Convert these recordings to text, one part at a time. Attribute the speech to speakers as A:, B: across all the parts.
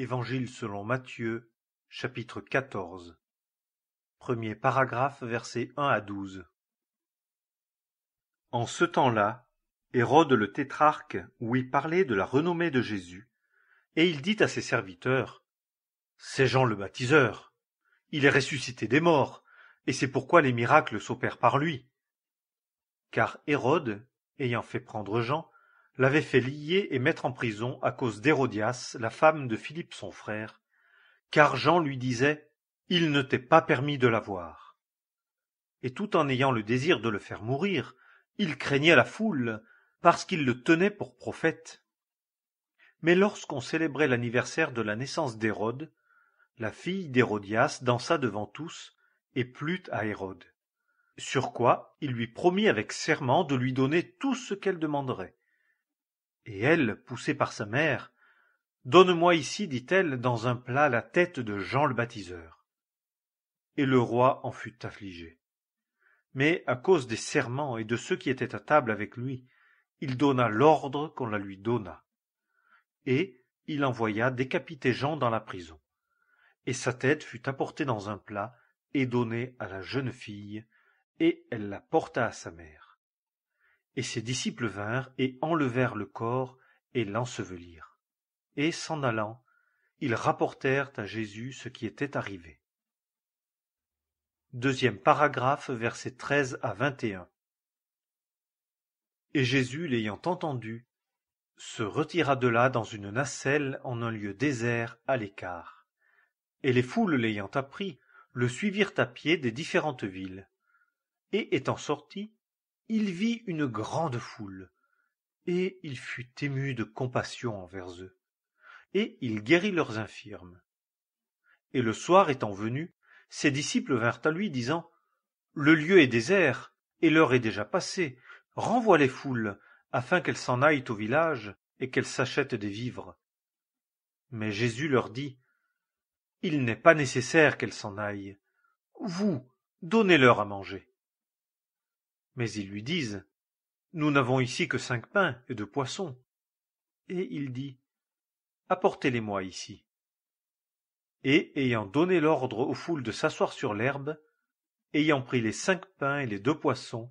A: Évangile selon Matthieu, chapitre 14. Premier paragraphe, versets 1 à 12. En ce temps-là, Hérode le tétrarque ouït parler de la renommée de Jésus, et il dit à ses serviteurs: C'est Jean le baptiseur. Il est ressuscité des morts, et c'est pourquoi les miracles s'opèrent par lui. Car Hérode, ayant fait prendre Jean, l'avait fait lier et mettre en prison à cause d'Hérodias, la femme de Philippe son frère, car Jean lui disait: Il ne t'est pas permis de la voir. Et tout en ayant le désir de le faire mourir, il craignait la foule, parce qu'il le tenait pour prophète. Mais lorsqu'on célébrait l'anniversaire de la naissance d'Hérode, la fille d'Hérodias dansa devant tous et plut à Hérode. Sur quoi il lui promit avec serment de lui donner tout ce qu'elle demanderait. Et elle, poussée par sa mère: Donne-moi ici, dit-elle, dans un plat la tête de Jean le baptiseur. Et le roi en fut affligé. Mais à cause des serments et de ceux qui étaient à table avec lui, il donna l'ordre qu'on la lui donnât. Et il envoya décapiter Jean dans la prison. Et sa tête fut apportée dans un plat et donnée à la jeune fille, et elle la porta à sa mère. Et ses disciples vinrent et enlevèrent le corps et l'ensevelirent. Et s'en allant, ils rapportèrent à Jésus ce qui était arrivé. Deuxième paragraphe, versets 13 à 21. Et Jésus, l'ayant entendu, se retira de là dans une nacelle en un lieu désert à l'écart. Et les foules l'ayant appris, le suivirent à pied des différentes villes. Et étant sorti, il vit une grande foule, et il fut ému de compassion envers eux. Et il guérit leurs infirmes. Et le soir étant venu, ses disciples vinrent à lui, disant: Le lieu est désert, et l'heure est déjà passée. Renvoie les foules, afin qu'elles s'en aillent au village, et qu'elles s'achètent des vivres. Mais Jésus leur dit: Il n'est pas nécessaire qu'elles s'en aillent. Vous, donnez-leur à manger. Mais ils lui disent: Nous n'avons ici que 5 pains et 2 poissons. Et il dit: Apportez-les-moi ici. Et, ayant donné l'ordre aux foules de s'asseoir sur l'herbe, ayant pris les 5 pains et les 2 poissons,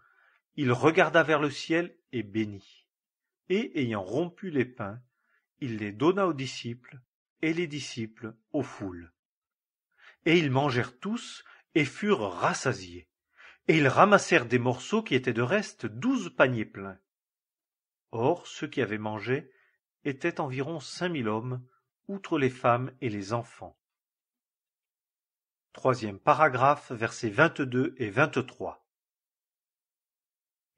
A: il regarda vers le ciel et bénit. Et ayant rompu les pains, il les donna aux disciples, et les disciples aux foules. Et ils mangèrent tous, et furent rassasiés. Et ils ramassèrent des morceaux qui étaient de reste 12 paniers pleins. Or, ceux qui avaient mangé étaient environ 5000 hommes, outre les femmes et les enfants. Troisième paragraphe, versets 22 et 23.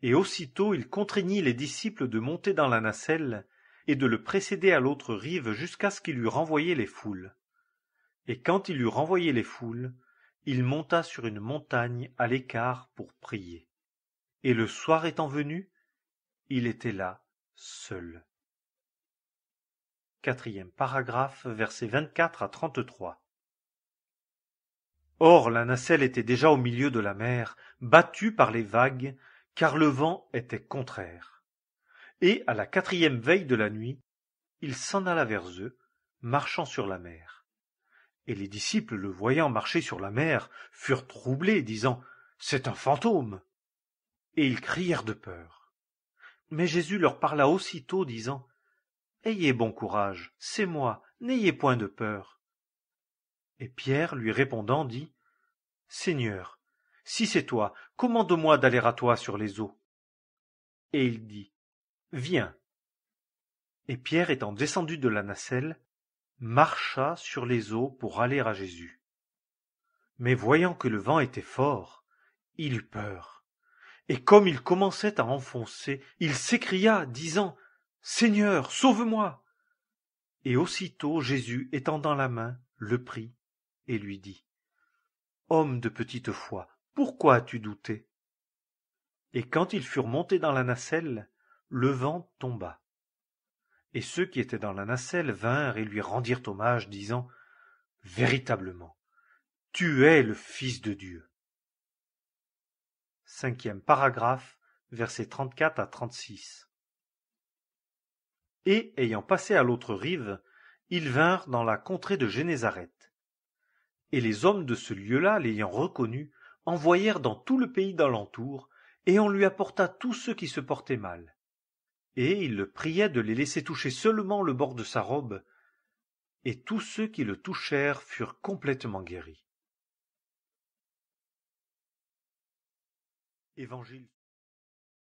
A: Et aussitôt il contraignit les disciples de monter dans la nacelle et de le précéder à l'autre rive jusqu'à ce qu'il eût renvoyé les foules. Et quand il eut renvoyé les foules, il monta sur une montagne à l'écart pour prier. Et le soir étant venu, il était là, seul. Quatrième paragraphe, versets 24 à 33. Or la nacelle était déjà au milieu de la mer, battue par les vagues, car le vent était contraire. Et à la 4e veille de la nuit, il s'en alla vers eux, marchant sur la mer. Et les disciples, le voyant marcher sur la mer, furent troublés, disant: C'est un fantôme. Et ils crièrent de peur. Mais Jésus leur parla aussitôt, disant: Ayez bon courage, c'est moi, n'ayez point de peur. Et Pierre, lui répondant, dit: Seigneur, si c'est toi, commande-moi d'aller à toi sur les eaux. Et il dit: Viens. Et Pierre, étant descendu de la nacelle, marcha sur les eaux pour aller à Jésus. Mais voyant que le vent était fort, il eut peur. Et comme il commençait à enfoncer, il s'écria, disant: Seigneur, sauve-moi. Et aussitôt Jésus, étendant la main, le prit et lui dit: Homme de petite foi, pourquoi as-tu douté? Et quand ils furent montés dans la nacelle, le vent tomba. Et ceux qui étaient dans la nacelle vinrent et lui rendirent hommage, disant: Véritablement, tu es le Fils de Dieu. Cinquième paragraphe, versets 34 à 36. Et, ayant passé à l'autre rive, ils vinrent dans la contrée de Génézareth. Et les hommes de ce lieu-là, l'ayant reconnu, envoyèrent dans tout le pays d'alentour, et on lui apporta tous ceux qui se portaient mal. Et il le priait de les laisser toucher seulement le bord de sa robe, et tous ceux qui le touchèrent furent complètement guéris. Évangile